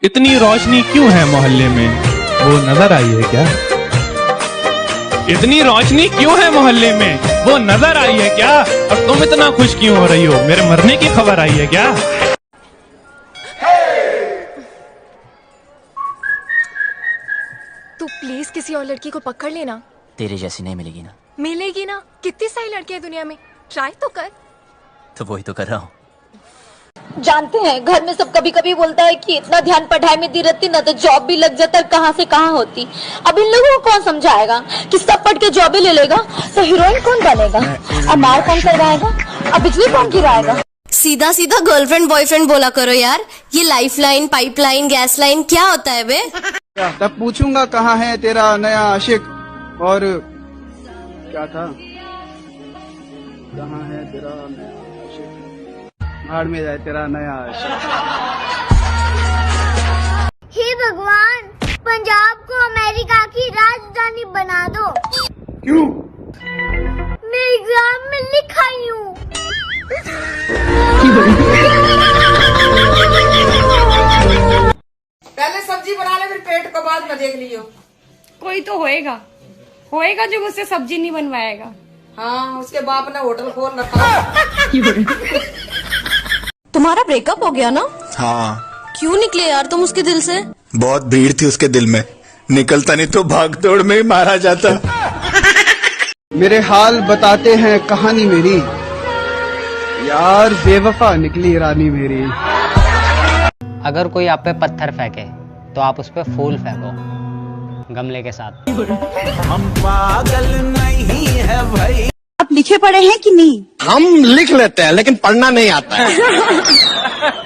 इतनी रोशनी क्यों है मोहल्ले में, वो नजर आई है क्या? इतनी रोशनी क्यों है मोहल्ले में, वो नजर आई है क्या? और तुम इतना खुश क्यों हो रही हो, मेरे मरने की खबर आई है क्या? तू प्लीज किसी और लड़की को पकड़ लेना। तेरे जैसी नहीं मिलेगी ना। मिलेगी ना, कितनी सारी लड़कियां दुनिया में, ट्राई तो कर। तो वही तो कर रहा हूँ। जानते हैं घर में सब कभी कभी बोलता है कि इतना ध्यान पढ़ाई में दी रहती ना तो जॉब भी लग जाता, कहाँ से कहाँ होती। अब इन लोगों को कौन समझाएगा कि सब पढ़ के जॉब ही ले लेगा तो हीरोइन कौन बनेगा, अब मार कौन करवाएगा, अब बिजली कौन गिराएगा। सीधा सीधा गर्लफ्रेंड बॉयफ्रेंड बोला करो यार, ये life line, pipeline, gas line क्या होता है बे? तब पूछूंगा कहाँ है तेरा नया आशिक, और क्या था, कहाँ है तेरा नया आशिक, भाड़ में जाए तेरा नया आशिक। हे भगवान, पंजाब को अमेरिका की राजधानी बना दो। क्यों? मैं एग्जाम में लिख आई हूँ। पहले सब्जी बना ले, फिर पेट को बाद में देख लियो। कोई तो होएगा जो मुझसे सब्जी नहीं बनवाएगा। हाँ, उसके बाप ने होटल खोल रखा। तुम्हारा ब्रेकअप हो गया ना? हाँ। क्यों निकले यार तुम उसके दिल से? बहुत भीड़ थी उसके दिल में, निकलता नहीं तो भागदौड़ में ही मारा जाता। मेरे हाल बताते हैं कहानी मेरी, यार बेवफा निकली रानी मेरी। अगर कोई आप पे पत्थर फेंके तो आप उस पे फूल फेंको, गमले के साथ। हम पागल नहीं है भाई। आप लिखे पढ़े हैं कि नहीं? हम लिख लेते हैं लेकिन पढ़ना नहीं आता है।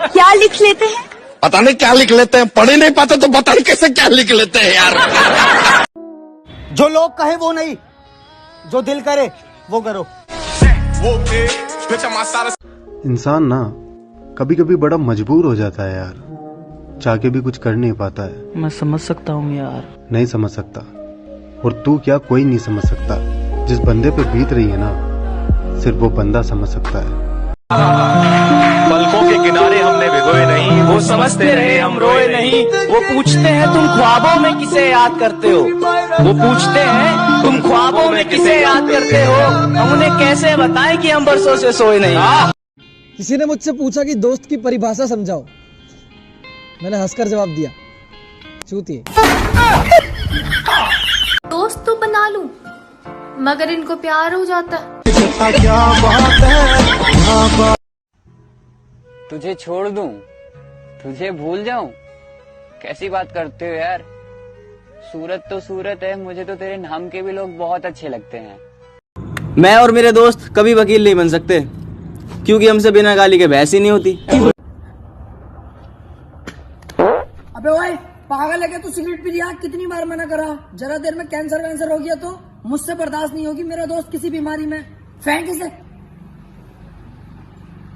क्या लिख लेते हैं? पता नहीं क्या लिख लेते हैं, पढ़ ही नहीं पाते तो पता नहीं कैसे क्या लिख लेते हैं यार। जो लोग कहे वो नहीं, जो दिल करे वो करो। इंसान ना कभी कभी बड़ा मजबूर हो जाता है यार, चाह के भी कुछ कर नहीं पाता है। मैं समझ सकता हूँ यार। नहीं समझ सकता, और तू क्या कोई नहीं समझ सकता। जिस बंदे पे बीत रही है ना, सिर्फ वो बंदा समझ सकता है। पलकों के किनारे हमने भिगोए नहीं, वो समझते रहे हम रोए नहीं। वो पूछते हैं तुम ख्वाबों में किसे याद करते हो, वो पूछते हैं तुम ख्वाबों में किसे याद करते हो, हम उन्हें कैसे बताएं कि हम बरसों से सोए नहीं। किसी ने मुझसे पूछा कि दोस्त की परिभाषा समझाओ, मैंने हंसकर जवाब दिया, चूतिए। दोस्त तो बना लूं, मगर इनको प्यार हो जाता है। तुझे छोड़ दूं, तुझे भूल जाऊं, कैसी बात करते हो यार। सूरत तो सूरत है, मुझे तो तेरे नाम के भी लोग बहुत अच्छे लगते हैं। मैं और मेरे दोस्त कभी वकील नहीं बन सकते, क्योंकि हमसे बिना गाली के बहस ही नहीं होती। अबे ओए, पागल है क्या तू? सिगरेट पी लिया, कितनी बार मना करा। जरा देर में कैंसर वैंसर हो गया तो मुझसे बर्दाश्त नहीं होगी। मेरा दोस्त किसी बीमारी में, फेंक इसे।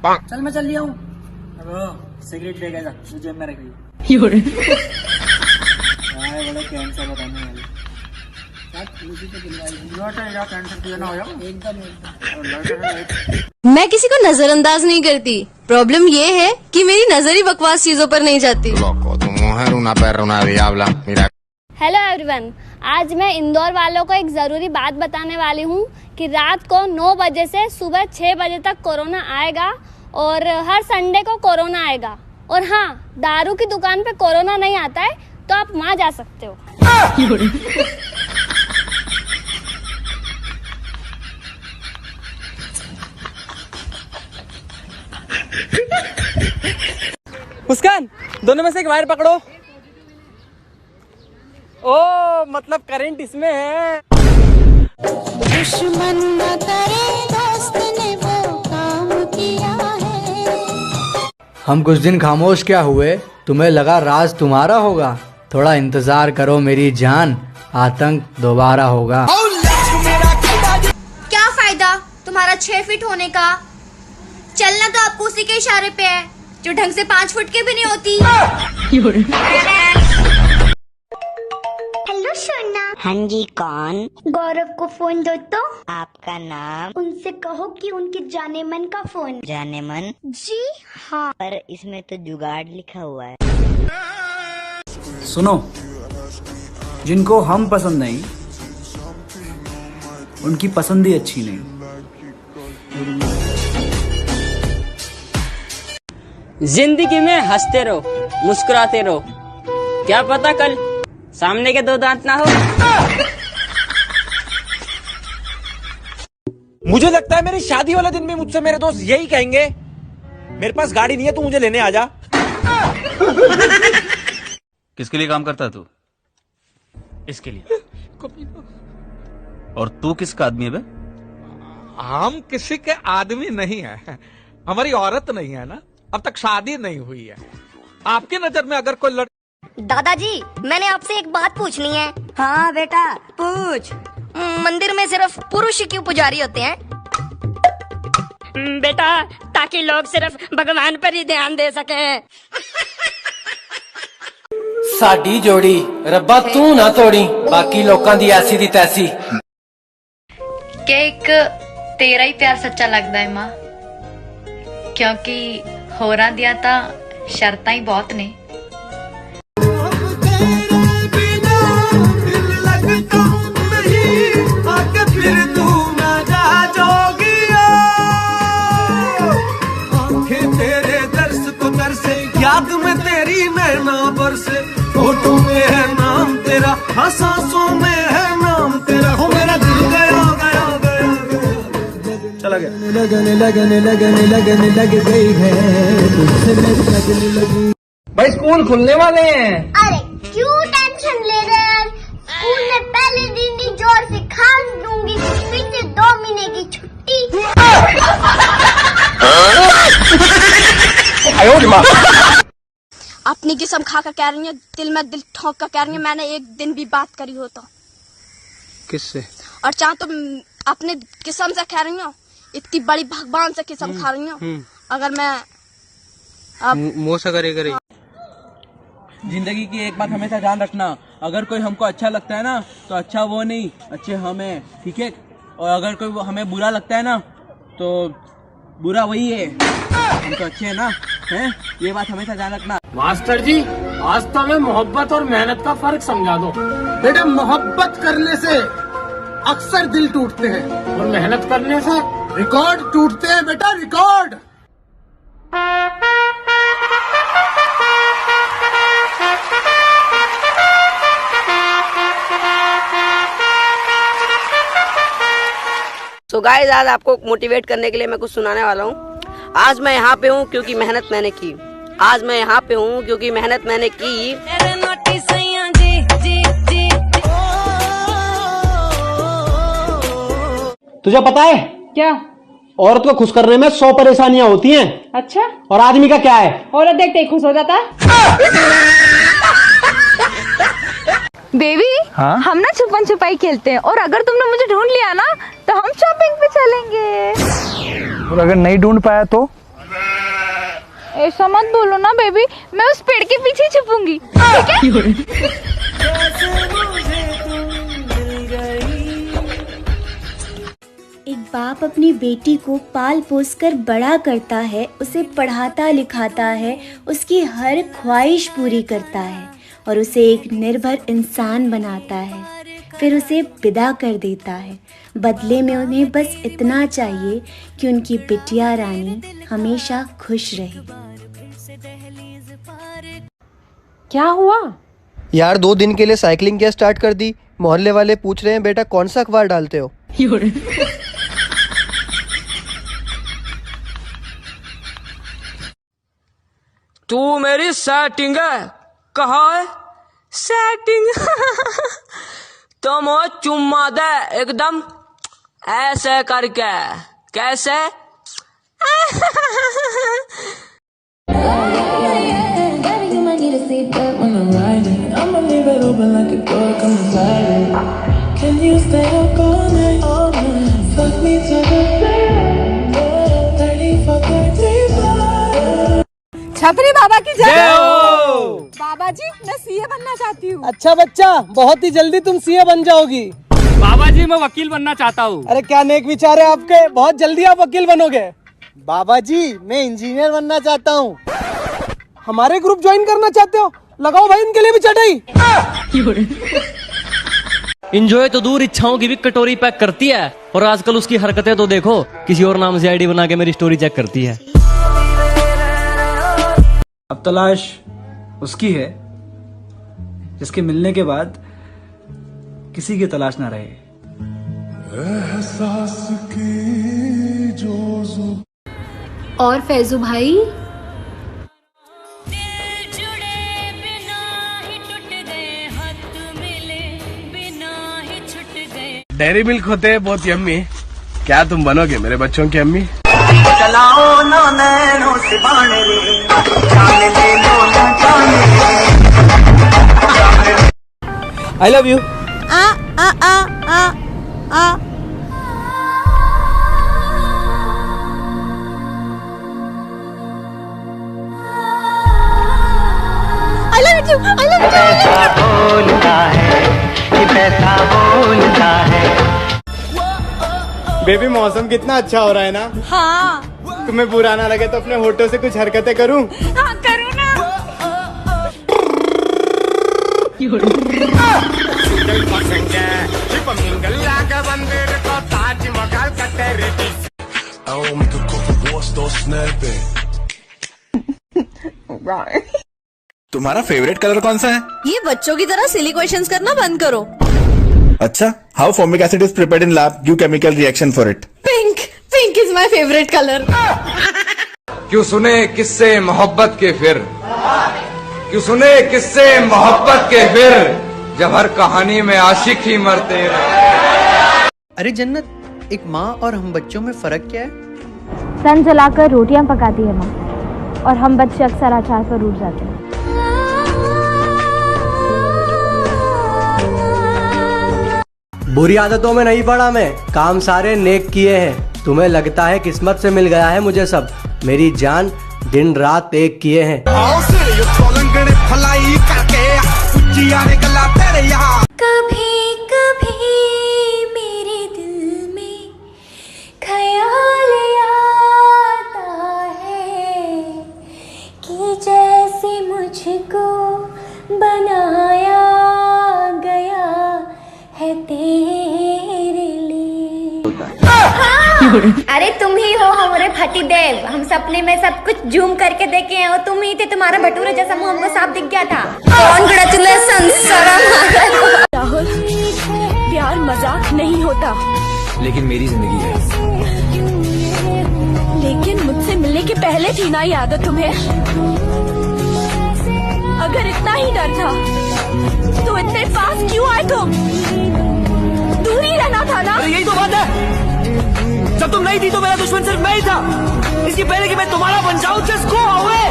चल मैं चल लिया हूँ। सिगरेट ले गया, जेब में रख ली। कैंसर बताने वाले मैं किसी को नजरअंदाज नहीं करती, प्रॉब्लम ये है कि मेरी नजर ही बकवास चीजों पर नहीं जाती। हेलो एवरीवन, आज मैं इंदौर वालों को एक जरूरी बात बताने वाली हूँ कि रात को 9 बजे से सुबह 6 बजे तक कोरोना आएगा, और हर संडे को कोरोना आएगा। और हाँ, दारू की दुकान पे कोरोना नहीं आता है, तो आप वहाँ जा सकते हो। मुस्कान, दोनों में से एक वायर पकड़ो। ओ मतलब करंट इसमें है। दुश्मन न करे, दोस्त ने वो काम किया है। हम कुछ दिन खामोश क्या हुए, तुम्हें लगा राज तुम्हारा होगा। थोड़ा इंतजार करो मेरी जान, आतंक दोबारा होगा। क्या फायदा तुम्हारा 6 फीट होने का, चलना तो आपको उसी के इशारे पे है जो ढंग से 5 फुट की भी नहीं होती। हेलो सोना। हाँ जी, कौन? गौरव को फोन दो तो। आपका नाम? उनसे कहो कि उनके जाने मन का फोन। जाने मन? जी हाँ। पर इसमें तो जुगाड़ लिखा हुआ है। सुनो, जिनको हम पसंद नहीं उनकी पसंद ही अच्छी नहीं। जिंदगी में हंसते रहो, मुस्कुराते रहो, क्या पता कल सामने के दो दांत ना हो। मुझे लगता है मेरी शादी वाले दिन भी मुझसे मेरे दोस्त यही कहेंगे, मेरे पास गाड़ी नहीं है, तू मुझे लेने आ जा। किसके लिए काम करता है तू? इसके लिए। और तू किसका आदमी है बे? हम किसी के आदमी नहीं है, हमारी औरत नहीं है ना, अब तक शादी नहीं हुई है। आपकी नजर में अगर कोई दादाजी, मैंने आपसे एक बात पूछनी है। हाँ बेटा, पूछ। मंदिर में सिर्फ पुरुष क्यों पुजारी होते हैं? बेटा, ताकि लोग सिर्फ भगवान पर ही ध्यान दे सकें। साडी जोड़ी रब्बा तू ना तोड़ी, बाकी लोकां दी ऐसी दी तैसी। क्या एक तेरा ही प्यार सच्चा लगता है मां, क्योंकि होरां दिया ता शर्तां ही बहुत ने। याद में तेरी नैना बरसे, फोटो में है नाम तेरा, सांसों में है नाम तेरा, हो मेरा दिल गया गया गया चला गया। लगने लग गई है, तुझसे लगने लगी। भाई स्कूल खुलने वाले हैं। अरे क्यों टेंशन ले रहे हैं? स्कूल में पहले दिन ही जोर से खास दूंगी, फिर से 2 महीने की छुट्टी। अपनी किस्म खा कर कह रही है, दिल में दिल ठोक कर कह रही है, मैंने एक दिन भी बात करी हो तो। किससे? और चाह तो अपने किस्म से कह रही हूँ, इतनी बड़ी भगवान से किस्म खा रही हूँ। अगर मैं अब मोसा करे जिंदगी की एक बात हमेशा ध्यान रखना, अगर कोई हमको अच्छा लगता है ना तो अच्छा वो नहीं, अच्छे हमें, ठीक है? और अगर कोई हमें बुरा लगता है ना तो बुरा वही है, हम तो अच्छे है ना, हैं? ये बात हमेशा ध्यान रखना। मास्टर जी, आज तो हमें मोहब्बत और मेहनत का फर्क समझा दो। बेटा, मोहब्बत करने से अक्सर दिल टूटते हैं और मेहनत करने से रिकॉर्ड टूटते हैं बेटा, रिकॉर्ड। तो गाइस, आज आपको मोटिवेट करने के लिए मैं कुछ सुनाने वाला हूँ। आज मैं यहाँ पे हूँ क्योंकि मेहनत मैंने की। आज मैं यहाँ पे हूँ क्योंकि मेहनत मैंने की। तुझे पता है क्या? औरत को खुश करने में 100 परेशानियां होती हैं। अच्छा, और आदमी का क्या है? औरत देखते ही खुश हो जाता। बेबी, हाँ? हम ना छुपन छुपाई खेलते हैं, और अगर तुमने मुझे ढूंढ लिया ना तो हम शॉपिंग पे चलेंगे। और अगर नहीं ढूंढ पाया तो? ऐसा मत बोलो ना बेबी, मैं उस पेड़ के पीछे छुपूंगी, ठीक है? एक बाप अपनी बेटी को पाल पोस कर बड़ा करता है, उसे पढ़ाता लिखाता है, उसकी हर ख्वाहिश पूरी करता है और उसे एक निर्भर इंसान बनाता है, फिर उसे विदा कर देता है। बदले में उन्हें बस इतना चाहिए कि उनकी बिटिया रानी हमेशा खुश रहे। क्या हुआ? यार 2 दिन के लिए साइकिलिंग क्या स्टार्ट कर दी। मोहल्ले वाले पूछ रहे हैं बेटा कौन सा अखबार डालते हो। तू मेरी सेटिंग है, कहा है सेटिंग? तो मुझे चुम्मा दे एकदम ऐसे करके। कैसे? छतरी बाबा की जय हो। बाबा जी, मैं सीए बनना चाहती हूँ। अच्छा बच्चा, बहुत ही जल्दी तुम सीए बन जाओगी। बाबा जी, मैं वकील बनना चाहता हूँ। अरे क्या नेक विचार है आपके, बहुत जल्दी आप वकील बनोगे। बाबा जी, मैं इंजीनियर बनना चाहता हूँ। हमारे ग्रुप ज्वाइन करना चाहते हो? लगाओ भाई इनके लिए भी चटाई। इंजॉय तो दूर, इच्छाओं की भी कटोरी पैक करती है। और आजकल उसकी हरकतें तो देखो, किसी और नाम से आईडी बना के मेरी स्टोरी चेक करती है। अब तलाश उसकी है जिसके मिलने के बाद किसी की तलाश ना रहे। और फैजू भाई, डेयरी मिल्क होते हैं बहुत यम्मी। क्या तुम बनोगे मेरे बच्चों की अम्मी? चलाओ ना नैनो से बाण रे, जाने ले लो ना जाने। I love you. पैसा बोलता है, ये पैसा बोलता है। बेबी मौसम कितना अच्छा हो रहा है ना। हाँ। तुम्हें बुरा ना लगे तो अपने होठों से कुछ हरकतें करूं? हाँ करूँ ना। तुम्हारा फेवरेट कलर कौन सा है? ये बच्चों की तरह सिली क्वेश्चंस करना बंद करो। अच्छा, how formic acid is prepared in lab, give chemical reaction for it. Pink, pink is my favourite colour. क्यों सुने किससे मोहब्बत के फिर, क्यों सुने किससे मोहब्बत के फिर, जब हर कहानी में आशिक ही मरते रहे। अरे जन्नत, एक माँ और हम बच्चों में फर्क क्या है? सन जलाकर रोटियां पकाती है माँ, और हम बच्चे अक्सर अचार पर रूठ जाते हैं। बुरी आदतों में नहीं पड़ा मैं, काम सारे नेक किए हैं। तुम्हें लगता है किस्मत से मिल गया है मुझे सब, मेरी जान दिन रात एक किए हैं। कभी कभी मेरे दिल में ख्याल आता है कि जैसे मुझको बनाया गया है तेरे लिए। अरे तुम ही हो हमारे फटी देव, हम सपने में सब कुछ जूम करके देखे हैं और तुम ही थे, तुम्हारा भटूरे जैसा मुंह हमको साफ दिख गया था। कांग्रेचुलेशन। राहुल, प्यार मजाक नहीं होता, लेकिन मेरी जिंदगी है। लेकिन मुझसे मिलने के पहले थी ना ये आदत तुम्हें। अगर इतना ही डर था तो इतने पास क्यों आए तुम? दूर ही रहना था ना। यही तो बात है, जब तुम नहीं थी तो मेरा दुश्मन सिर्फ मैं ही था। इसकी पहले कि मैं तुम्हारा बन जाऊं, जस्ट गो अवे।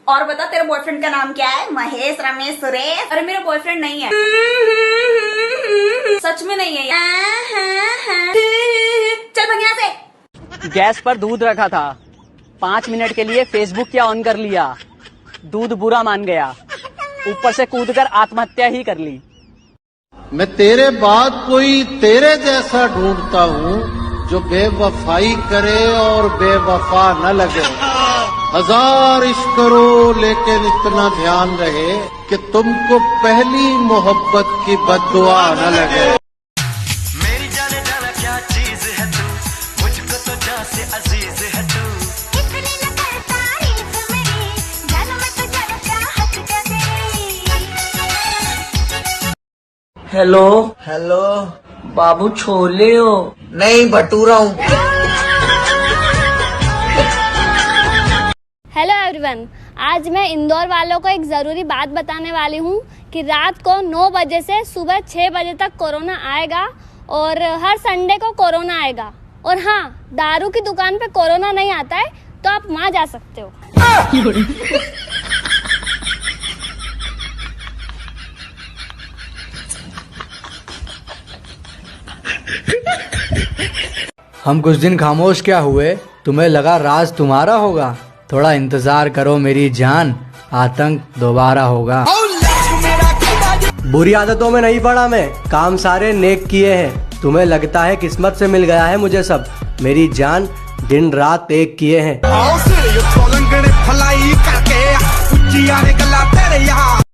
और बता, तेरे बॉयफ्रेंड का नाम क्या है? महेश, रमेश, सुरेश? अरे मेरा बॉयफ्रेंड नहीं है। सच में नहीं है। चल भाग यहाँ से। गैस पर दूध रखा था, 5 मिनट के लिए फेसबुक क्या ऑन कर लिया, दूध बुरा मान गया, ऊपर से कूदकर आत्महत्या ही कर ली। मैं तेरे बाद कोई तेरे जैसा ढूंढता हूँ जो बेवफाई करे और बेवफा न लगे। 1000 इश्क करो लेकिन इतना ध्यान रहे कि तुमको पहली मोहब्बत की बद्दुआ न लगे। मेरी जाने जाना क्या चीज है तू, मुझको तो जान से अजीज है तू। हेलो हेलो, बाबू छोले हो? नहीं, भटूरा हूँ। हेलो एवरीवन, आज मैं इंदौर वालों को एक ज़रूरी बात बताने वाली हूँ कि रात को 9 बजे से सुबह 6 बजे तक कोरोना आएगा और हर संडे को कोरोना आएगा। और हाँ, दारू की दुकान पे कोरोना नहीं आता है तो आप वहाँ जा सकते हो। हम कुछ दिन खामोश क्या हुए, तुम्हें लगा राज तुम्हारा होगा? थोड़ा इंतजार करो मेरी जान, आतंक दोबारा होगा। बुरी आदतों में नहीं पड़ा मैं, काम सारे नेक किए हैं। तुम्हें लगता है किस्मत से मिल गया है मुझे सब, मेरी जान दिन रात एक किए हैं। यहाँ।